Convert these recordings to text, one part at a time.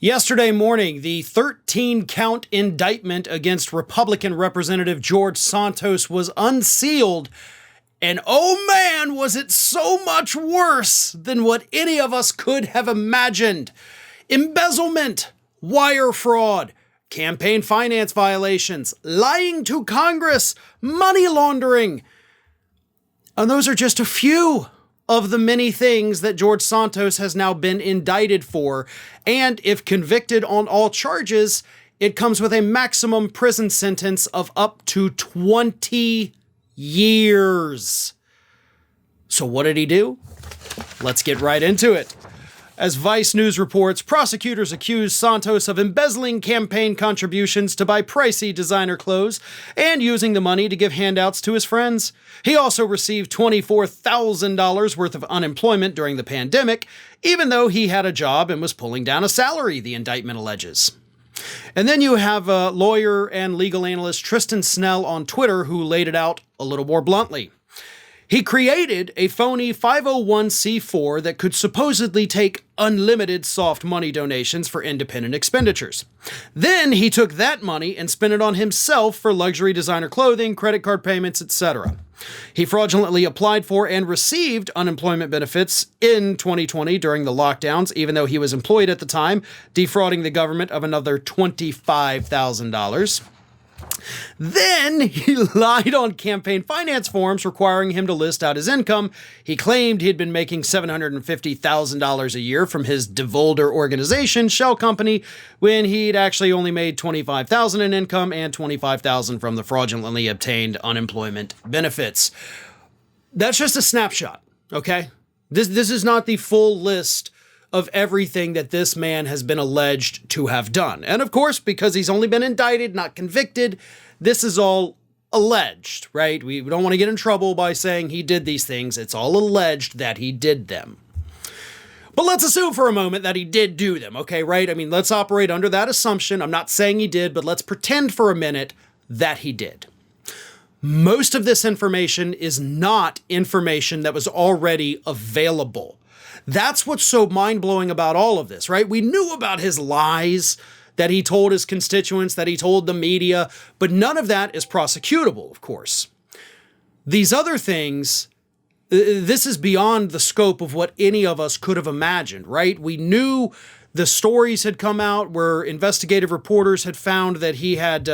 Yesterday morning, the 13-count indictment against Republican Representative George Santos was unsealed, and oh man, was it so much worse than what any of us could have imagined. Embezzlement, wire fraud, campaign finance violations, lying to Congress, money laundering. And those are just a few of the many things that George Santos has now been indicted for. And if convicted on all charges, it comes with a maximum prison sentence of up to 20 years. So what did he do? Let's get right into it. As Vice News reports, prosecutors accuse Santos of embezzling campaign contributions to buy pricey designer clothes and using the money to give handouts to his friends. He also received $24,000 worth of unemployment during the pandemic, even though he had a job and was pulling down a salary, the indictment alleges. And then you have lawyer and legal analyst Tristan Snell on Twitter who laid it out a little more bluntly. He created a phony 501c4 that could supposedly take unlimited soft money donations for independent expenditures. Then he took that money and spent it on himself for luxury designer clothing, credit card payments, etc. He fraudulently applied for and received unemployment benefits in 2020 during the lockdowns, even though he was employed at the time, defrauding the government of another $25,000. Then he lied on campaign finance forms requiring him to list out his income. He claimed he'd been making $750,000 a year from his DeVolder organization, shell company, when he'd actually only made $25,000 in income and $25,000 from the fraudulently obtained unemployment benefits. That's just a snapshot, okay? This is not the full list of everything that this man has been alleged to have done. And of course, because he's only been indicted, not convicted, this is all alleged, right? We don't want to get in trouble by saying he did these things. It's all alleged that he did them. But let's assume for a moment that he did do them, okay, right? I mean, let's operate under that assumption. I'm not saying he did, but let's pretend for a minute that he did. Most of this information is not information that was already available. That's what's so mind-blowing about all of this, right? We knew about his lies that he told his constituents, that he told the media, but none of that is prosecutable, of course. These other things, this is beyond the scope of what any of us could have imagined, right? We knew the stories had come out where investigative reporters had found that he had,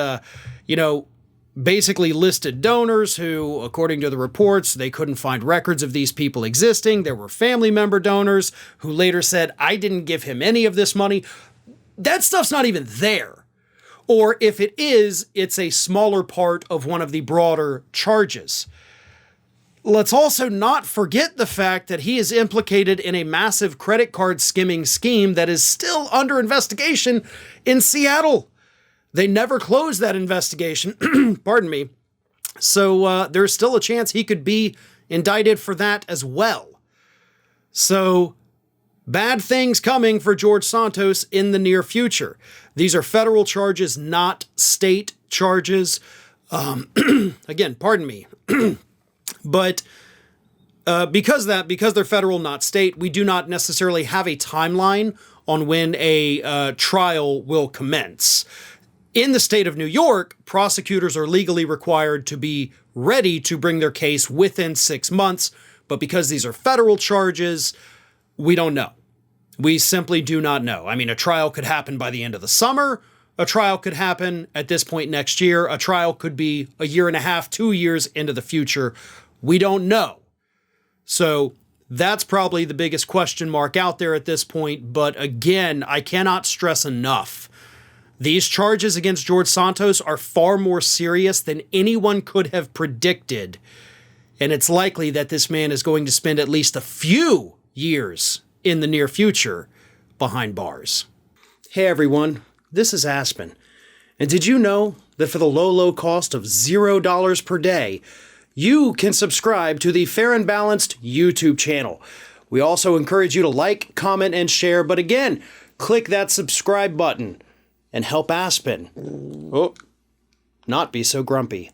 basically listed donors who, according to the reports, they couldn't find records of these people existing. There were family member donors who later said, I didn't give him any of this money. That stuff's not even there. Or if it is, it's a smaller part of one of the broader charges. Let's also not forget the fact that he is implicated in a massive credit card skimming scheme that is still under investigation in Seattle. They never closed that investigation, pardon me, so there's still a chance he could be indicted for that as well. So, bad things coming for George Santos in the near future. These are federal charges, not state charges. Again, pardon me. But because they're federal, not state, we do not necessarily have a timeline on when a trial will commence. In the state of New York, prosecutors are legally required to be ready to bring their case within 6 months, but because these are federal charges, we don't know. We simply do not know. I mean, a trial could happen by the end of the summer. A trial could happen at this point next year. A trial could be a year and a half, 2 years into the future. We don't know. So that's probably the biggest question mark out there at this point. But again, I cannot stress enough. These charges against George Santos are far more serious than anyone could have predicted. And it's likely that this man is going to spend at least a few years in the near future behind bars. Hey everyone, this is Aspen. And did you know that for the low cost of $0 per day, you can subscribe to the Fair and Balanced YouTube channel? We also encourage you to like, comment, and share. But again, click that subscribe button and help Aspen not be so grumpy.